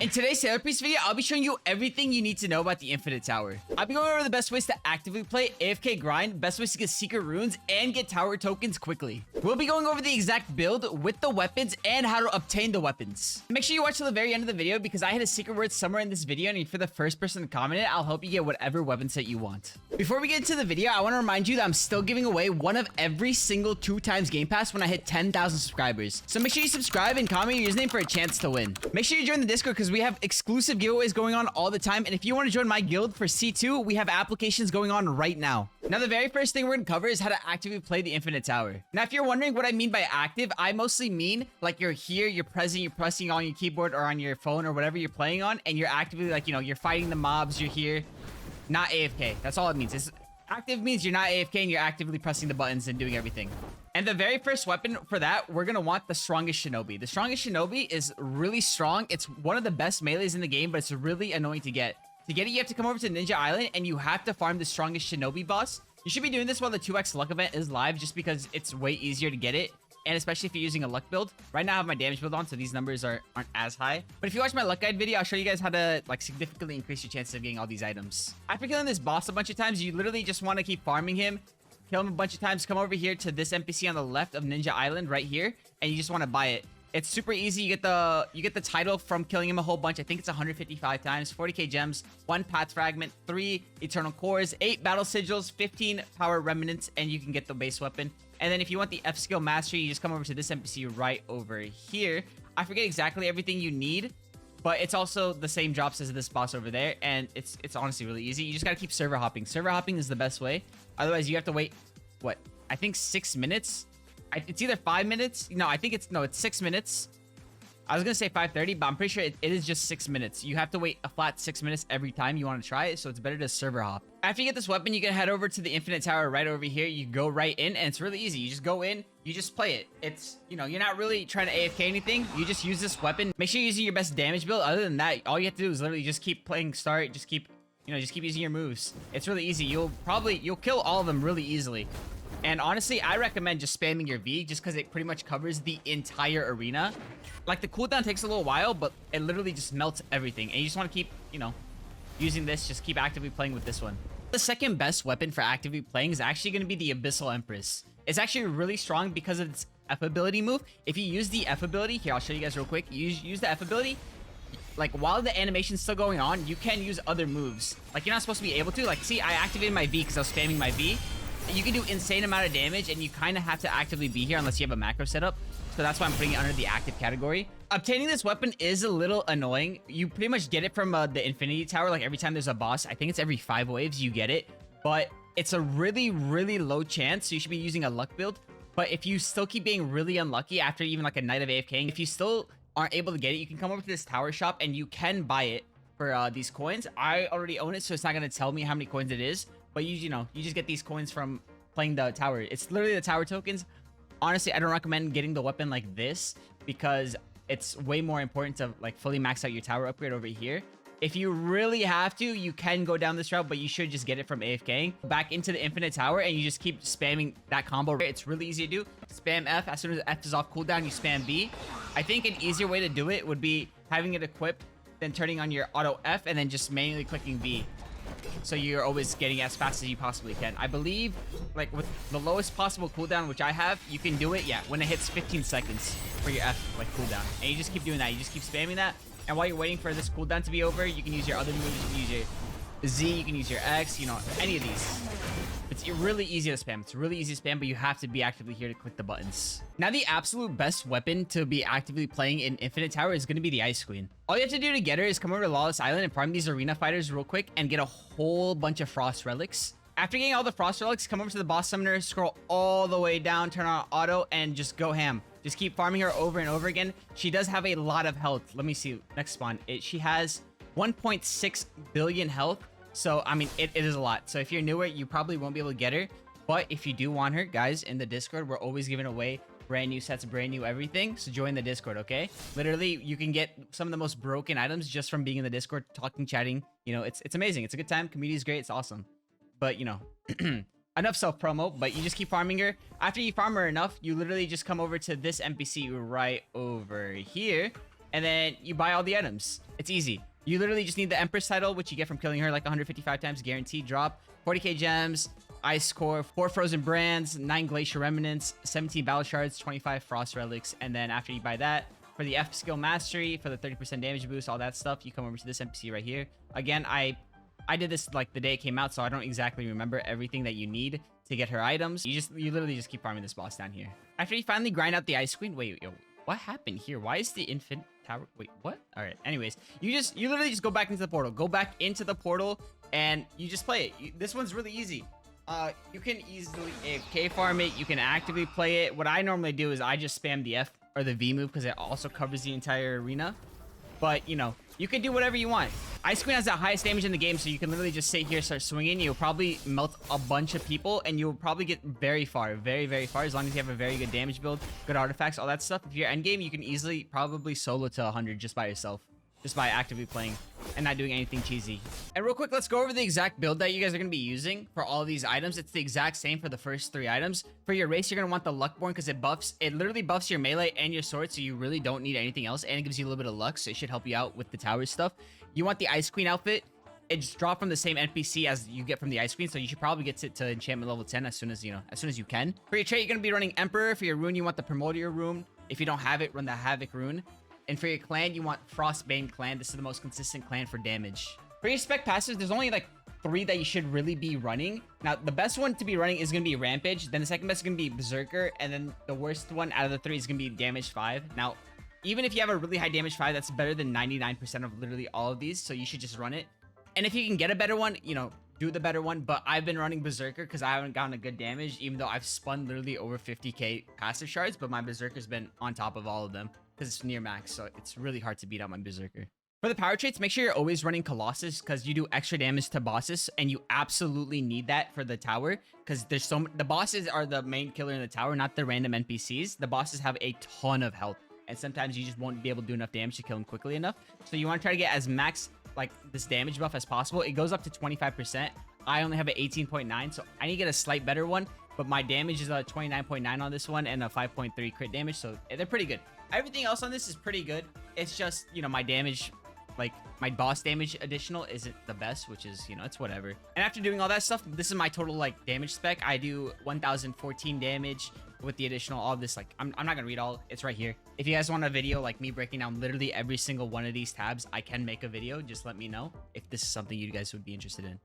In today's Sailor Priest video, I'll be showing you everything you need to know about the Infinite Tower. I'll be going over the best ways to actively play, AFK grind, best ways to get secret runes, and get tower tokens quickly. We'll be going over the exact build with the weapons and how to obtain the weapons. Make sure you watch till the very end of the video because I had a secret word somewhere in this video, and if you're the first person to comment it, I'll help you get whatever weapon set you want. Before we get into the video, I want to remind you that I'm still giving away one of every single 2x Game Pass when I hit 10,000 subscribers. So make sure you subscribe and comment your username for a chance to win. Make sure you join the Discord because we have exclusive giveaways going on all the time. And if you want to join my guild for C2, we have applications going on right now. Now, the very first thing we're going to cover is how to actively play the Infinite Tower. Now, if you're wondering what I mean by active, I mostly mean like you're here, you're present, you're pressing on your keyboard or on your phone or whatever you're playing on, and you're actively like, you're fighting the mobs, you're here, not AFK. That's all it means. Active means you're not AFK and you're actively pressing the buttons and doing everything. And the very first weapon for that, we're going to want the strongest Shinobi. The strongest Shinobi is really strong. It's one of the best melees in the game, but it's really annoying to get. To get it, you have to come over to Ninja Island and you have to farm the strongest Shinobi boss. You should be doing this while the 2x luck event is live just because it's way easier to get it. And especially if you're using a luck build. Right now I have my damage build on, so these numbers aren't as high. But if you watch my luck guide video, I'll show you guys how to like significantly increase your chances of getting all these items. After killing this boss a bunch of times, you literally just want to keep farming him. Kill him a bunch of times, come over here to this NPC on the left of Ninja Island right here, and you just want to buy it. It's super easy. You get the title from killing him a whole bunch. I think it's 155 times, 40k gems, 1 path fragment, 3 eternal cores, 8 battle sigils, 15 power remnants, and you can get the base weapon. And then if you want the F skill mastery, you just come over to this NPC right over here. I forget exactly everything you need, but it's also the same drops as this boss over there, and it's honestly really easy. You just gotta keep server hopping. Server hopping is the best way. Otherwise, you have to wait, what? I think 6 minutes? It's either 5 minutes. No, I think it's 6 minutes. I was gonna say 5:30, but I'm pretty sure it is just 6 minutes. You have to wait a flat 6 minutes every time you want to try it, so it's better to server hop. After you get this weapon, you can head over to the Infinite Tower right over here. You go right in, and it's really easy. You just go in, you just play it. It's, you're not really trying to AFK anything. You just use this weapon. Make sure you're using your best damage build. Other than that, all you have to do is literally just keep playing start. Just keep using your moves. It's really easy. You'll kill all of them really easily. And honestly, I recommend just spamming your V just because it pretty much covers the entire arena. Like, the cooldown takes a little while, but it literally just melts everything. And you just want to keep, using this. Just keep actively playing with this one. The second best weapon for actively playing is actually going to be the Abyssal Empress. It's actually really strong because of its F ability move. If you use the F ability, here, I'll show you guys real quick. You use the F ability. Like, while the animation's still going on, you can use other moves. Like, you're not supposed to be able to. Like, see, I activated my V because I was spamming my V. You can do insane amount of damage, and you kind of have to actively be here unless you have a macro setup. So that's why I'm putting it under the active category. Obtaining this weapon is a little annoying. You pretty much get it from the Infinity Tower. Like, every time there's a boss, I think it's every 5 waves you get it. But it's a really, really low chance, so you should be using a luck build. But if you still keep being really unlucky after even like a night of AFKing, if you still aren't able to get it, you can come over to this tower shop and you can buy it for these coins. I already own it, so it's not going to tell me how many coins it is. But you just get these coins from playing the tower. It's literally the tower tokens. Honestly, I don't recommend getting the weapon like this because it's way more important to like fully max out your tower upgrade over here. If you really have to, you can go down this route, but you should just get it from AFKing. Back into the Infinite Tower, and you just keep spamming that combo. It's really easy to do. Spam F. As soon as F is off cooldown, you spam B. I think an easier way to do it would be having it equipped, then turning on your auto F, and then just manually clicking B. So you're always getting as fast as you possibly can. I believe, like, with the lowest possible cooldown, which I have, you can do it, when it hits 15 seconds for your F, like, cooldown. And you just keep doing that. You just keep spamming that. And while you're waiting for this cooldown to be over, you can use your other moves. You can use your Z, you can use your X, any of these. It's really easy to spam. It's really easy to spam, but you have to be actively here to click the buttons. Now, the absolute best weapon to be actively playing in Infinite Tower is going to be the Ice Queen. All you have to do to get her is come over to Lawless Island and farm these arena fighters real quick and get a whole bunch of Frost Relics. After getting all the Frost Relics, come over to the boss summoner, scroll all the way down, turn on auto, and just go ham. Just keep farming her over and over again. She does have a lot of health. Let me see. Next spawn. She has 1.6 billion health. So, I mean, it is a lot. So if you're newer, you probably won't be able to get her. But if you do want her, guys, in the Discord, we're always giving away brand new sets, brand new everything. So join the Discord, okay? Literally, you can get some of the most broken items just from being in the Discord, talking, chatting. It's amazing. It's a good time. Community is great. It's awesome. But, enough self-promo, but you just keep farming her. After you farm her enough, you literally just come over to this NPC right over here. and then you buy all the items. It's easy. You literally just need the Empress title, which you get from killing her like 155 times, guaranteed drop. 40k gems, ice core, 4 frozen brands, 9 glacier remnants, 17 battle shards, 25 frost relics, and then after you buy that, for the F skill mastery, for the 30% damage boost, all that stuff, you come over to this NPC right here. Again, I did this like the day it came out, so I don't exactly remember everything that you need to get her items. You literally just keep farming this boss down here. After you finally grind out the Ice Queen, wait, yo, what happened here? Why is the infinite tower? Wait, what? All right. Anyways, you literally just go back into the portal. Go back into the portal and you just play it. This one's really easy. You can easily AFK farm it. You can actively play it. What I normally do is I just spam the F or the V move because it also covers the entire arena. But, you know, you can do whatever you want. Ice Queen has the highest damage in the game, so you can literally just sit here, start swinging. You'll probably melt a bunch of people, and you'll probably get very far, very, very far, as long as you have a very good damage build, good artifacts, all that stuff. If you're endgame, you can easily probably solo to 100 just by yourself, just by actively playing and not doing anything cheesy. And real quick, let's go over the exact build that you guys are going to be using for all these items. It's the exact same for the first 3 items. For your race, you're going to want the Luckborn because it literally buffs your melee and your sword, so you really don't need anything else, and it gives you a little bit of luck, so it should help you out with the tower stuff. You want the Ice Queen outfit. It's dropped from the same NPC as you get from the Ice Queen, so you should probably get to enchantment level 10 as soon as you can. For your trait, you're going to be running Emperor. For your rune, you want the Primordial rune. If you don't have it, run the Havoc rune. And for your clan, you want Frostbane clan. This is the most consistent clan for damage. For your spec passives, there's only like 3 that you should really be running. Now, the best one to be running is going to be Rampage. Then the second best is going to be Berserker. And then the worst one out of the 3 is going to be Damage 5. Now, even if you have a really high Damage 5, that's better than 99% of literally all of these. So you should just run it. And if you can get a better one, you know, do the better one. But I've been running Berserker because I haven't gotten a good damage, even though I've spun literally over 50k passive shards. But my Berserker's been on top of all of them because it's near max, so it's really hard to beat out my Berserker. For the power traits, make sure you're always running Colossus because you do extra damage to bosses, and you absolutely need that for the tower because there's the bosses are the main killer in the tower, not the random NPCs. The bosses have a ton of health, and sometimes you just won't be able to do enough damage to kill them quickly enough. So you want to try to get as max like this damage buff as possible. It goes up to 25%. I only have an 18.9, so I need to get a slight better one, but my damage is a 29.9 on this one and a 5.3 crit damage, so they're pretty good. Everything else on this is pretty good. It's just, you know, my damage, like my boss damage additional isn't the best, which is, you know, it's whatever. And after doing all that stuff, this is my total like damage spec. I do 1014 damage with the additional, all of this. Like I'm not gonna read all, it's right here. If you guys want a video like me breaking down literally every single one of these tabs, I can make a video. Just let me know if this is something you guys would be interested in.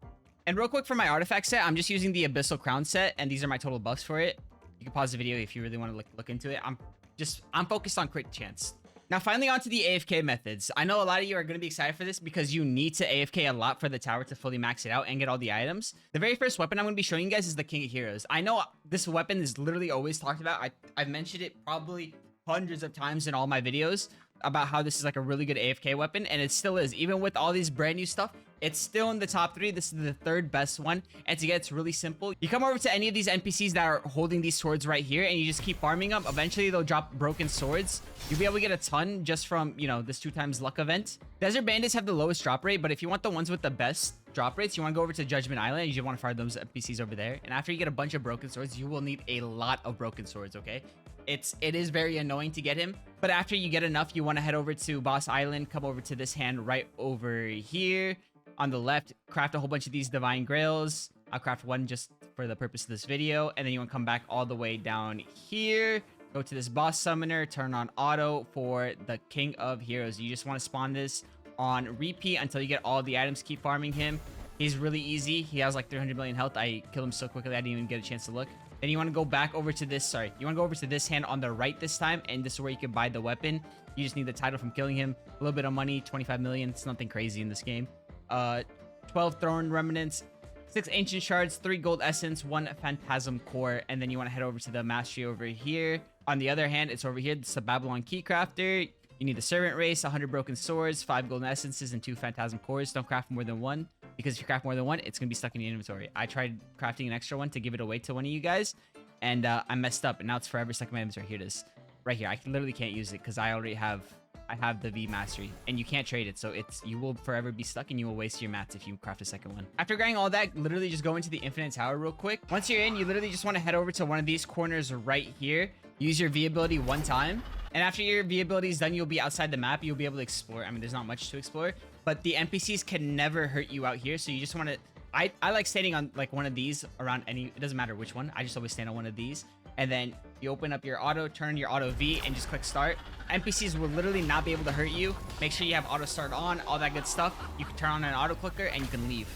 And real quick, for my artifact set, I'm just using the Abyssal Crown set, and these are my total buffs for it. You can pause the video if you really want to look into it. I'm focused on crit chance. Now, finally, on to the AFK methods. I know a lot of you are going to be excited for this because you need to AFK a lot for the tower to fully max it out and get all the items. The very first weapon I'm going to be showing you guys is the King of Heroes. I know this weapon is literally always talked about. I've mentioned it probably hundreds of times in all my videos about how this is like a really good AFK weapon, and it still is. Even with all these brand new stuff, it's still in the top 3. This is the 3rd best one. And to get it's really simple. You come over to any of these NPCs that are holding these swords right here, and you just keep farming them. Eventually, they'll drop broken swords. You'll be able to get a ton just from, you know, this 2x luck event. Desert Bandits have the lowest drop rate, but if you want the ones with the best drop rates, you want to go over to Judgment Island. You just want to farm those NPCs over there. And after you get a bunch of broken swords, you will need a lot of broken swords, okay? It is very annoying to get him, but after you get enough, you want to head over to Boss Island, come over to this hand right over here. On the left, craft a whole bunch of these Divine Grails. I'll craft one just for the purpose of this video. And then you want to come back all the way down here. Go to this Boss Summoner. Turn on auto for the King of Heroes. You just want to spawn this on repeat until you get all the items. Keep farming him. He's really easy. He has like 300 million health. I killed him so quickly I didn't even get a chance to look. Then you want to go back over to this, you want to go over to this hand on the right this time, and this is where you can buy the weapon. You just need the title from killing him. A little bit of money, 25 million. It's nothing crazy in this game. 12 Thorn Remnants, 6 Ancient Shards, 3 Gold Essence, 1 Phantasm Core, and then you want to head over to the Mastery over here. On the other hand, it's over here. It's a Babylon Key Crafter. You need the Servant Race, 100 Broken Swords, 5 Golden Essences, and 2 Phantasm Cores. Don't craft more than one, because if you craft more than one, it's going to be stuck in your inventory. I tried crafting an extra one to give it away to one of you guys, and I messed up, and now it's forever stuck in my inventory. Here it is. Right here. I literally can't use it because I already have I have the V mastery, and you can't trade it, so you will forever be stuck, and you will waste your mats if you craft a second one. After grinding all that, literally just go into the infinite tower real quick. Once you're in, you literally just want to head over to one of these corners right here. Use your V ability one time, and after your V ability is done, you'll be outside the map. You'll be able to explore. I mean, there's not much to explore, but the NPCs can never hurt you out here, so you just want to... I like standing on like one of these around any... It doesn't matter which one. I just always stand on one of these. And then you open up your auto, turn your auto V, and just click start. NPCs will literally not be able to hurt you. Make sure you have auto start on, all that good stuff. You can turn on an auto clicker and you can leave.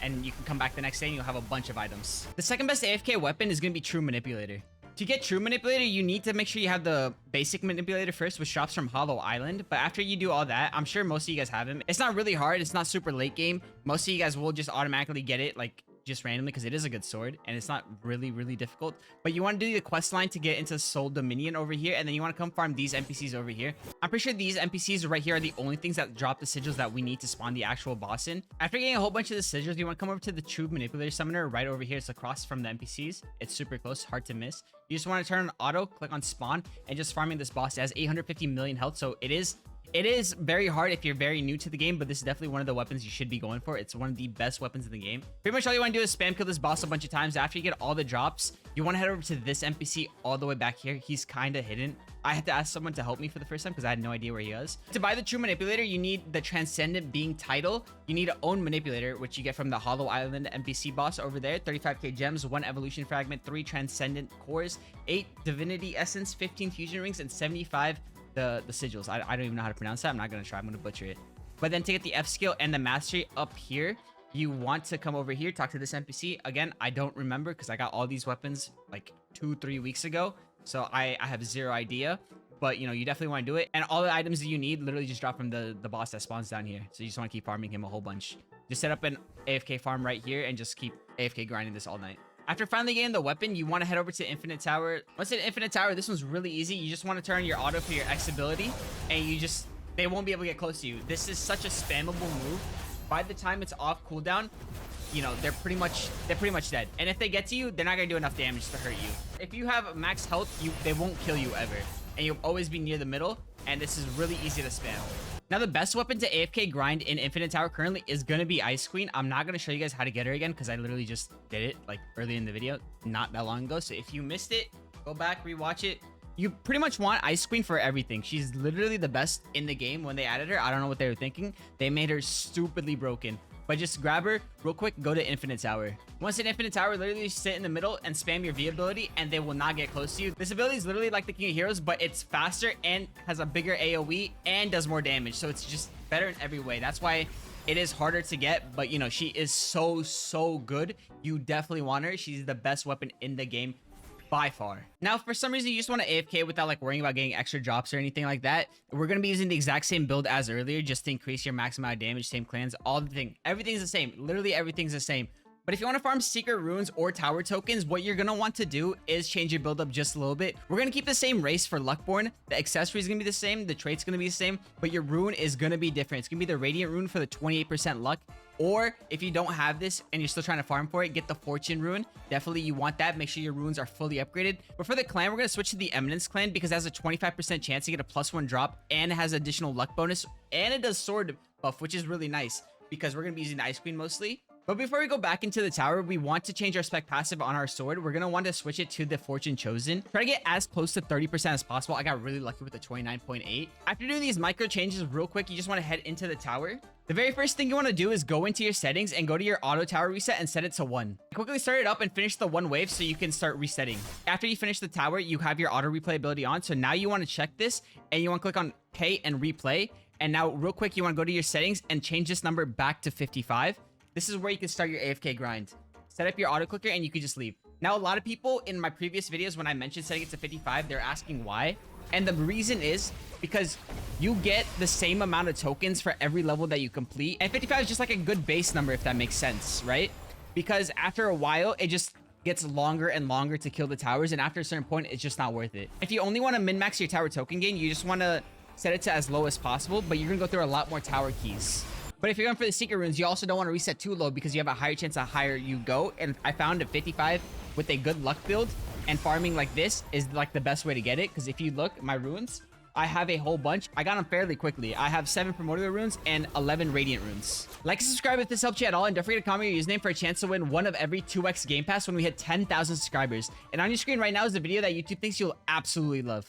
And you can come back the next day and you'll have a bunch of items. The second best AFK weapon is going to be True Manipulator. To get True Manipulator, you need to make sure you have the basic Manipulator first, which drops from Hollow Island. But after you do all that, I'm sure most of you guys have him. It's not really hard. It's not super late game. Most of you guys will just automatically get it, like, just randomly, because it is a good sword and it's not really difficult. But you want to do the quest line to get into Soul Dominion over here, and then you want to come farm these NPCs over here. I'm pretty sure these NPCs right here are the only things that drop the sigils that we need to spawn the actual boss in. After getting a whole bunch of the sigils, you want to come over to the True Manipulator Summoner right over here. It's across from the NPCs. It's super close, hard to miss. You just want to turn on auto, click on spawn, and just farming this boss. It has 850 million health, so it is very hard if you're very new to the game, but this is definitely one of the weapons you should be going for. It's one of the best weapons in the game. Pretty much all you want to do is spam kill this boss a bunch of times. After you get all the drops, you want to head over to this NPC all the way back here. He's kind of hidden. I had to ask someone to help me for the first time because I had no idea where he was. To buy the True Manipulator, you need the Transcendent Being title. You need to own Manipulator, which you get from the Hollow Island NPC boss over there. 35k gems, 1 evolution fragment, 3 transcendent cores, 8 divinity essence, 15 fusion rings, and 75 the sigils. I don't even know how to pronounce that. I'm not gonna try. I'm gonna butcher it. But then to get the F skill and the mastery up here, you want to come over here, talk to this NPC. Again, I don't remember because I got all these weapons like 2-3 weeks ago, so I have zero idea. But you know, you definitely want to do it, and all the items that you need literally just drop from the boss that spawns down here. So you just want to keep farming him a whole bunch. Just set up an AFK farm right here and just keep AFK grinding this all night. After finally getting the weapon, you want to head over to Infinite Tower. Once in Infinite Tower, this one's really easy. You just want to turn your auto for your X ability, and they won't be able to get close to you. This is such a spammable move. By the time it's off cooldown, you know, they're pretty much dead. And if they get to you, they're not gonna do enough damage to hurt you. If you have max health, they won't kill you ever, and you'll always be near the middle. And this is really easy to spam. Now, the best weapon to AFK grind in Infinite Tower currently is going to be Ice Queen. I'm not going to show you guys how to get her again because I literally just did it like early in the video, not that long ago. So if you missed it, go back, rewatch it. You pretty much want Ice Queen for everything. She's literally the best in the game. When they added her, I don't know what they were thinking. They made her stupidly broken. But just grab her real quick, go to Infinite Tower. Once in Infinite Tower, literally sit in the middle and spam your V ability, and they will not get close to you. This ability is literally like the King of Heroes, but it's faster and has a bigger AoE and does more damage. So it's just better in every way. That's why it is harder to get, but you know, she is so good. You definitely want her. She's the best weapon in the game by far. Now, for some reason you just want to AFK without like worrying about getting extra drops or anything like that, we're going to be using the exact same build as earlier just to increase your max amount of damage. Same clans, everything's the same. Literally everything's the same. But if you want to farm secret runes or tower tokens, what you're going to want to do is change your build up just a little bit. We're going to keep the same race for Luckborn. The accessory is going to be the same. The trait's going to be the same, but your rune is going to be different. It's going to be the Radiant rune for the 28% luck. Or if you don't have this and you're still trying to farm for it, get the Fortune rune. Definitely you want that. Make sure your runes are fully upgraded. But for the clan, we're going to switch to the Eminence clan because it has a 25% chance to get a +1 drop, and it has additional luck bonus, and it does sword buff, which is really nice because we're going to be using the Ice Queen mostly. But before we go back into the tower, we want to change our spec passive on our sword. We're going to want to switch it to the Fortune Chosen. Try to get as close to 30% as possible. I got really lucky with the 29.8. After doing these micro changes real quick, you just want to head into the tower. The very first thing you want to do is go into your settings and go to your auto tower reset and set it to 1. Quickly start it up and finish the 1 wave so you can start resetting. After you finish the tower, you have your auto replay ability on. So now you want to check this and you want to click on pay and replay. And now real quick, you want to go to your settings and change this number back to 55. This is where you can start your AFK grind. Set up your auto clicker and you can just leave. Now, a lot of people in my previous videos, when I mentioned setting it to 55, they're asking why. And the reason is because you get the same amount of tokens for every level that you complete. And 55 is just like a good base number, if that makes sense, right? Because after a while, it just gets longer and longer to kill the towers. And after a certain point, it's just not worth it. If you only want to min-max your tower token gain, you just want to set it to as low as possible, but you're going to go through a lot more tower keys. But if you're going for the secret runes, you also don't want to reset too low because you have a higher chance the higher you go. And I found a 55 with a good luck build and farming like this is like the best way to get it. Because if you look, my runes I have a whole bunch. I got them fairly quickly. I have 7 Primordial runes and 11 Radiant runes. Like and subscribe if this helped you at all, and don't forget to comment your username for a chance to win one of every 2x Game Pass when we hit 10,000 subscribers. And on your screen right now is a video that YouTube thinks you'll absolutely love.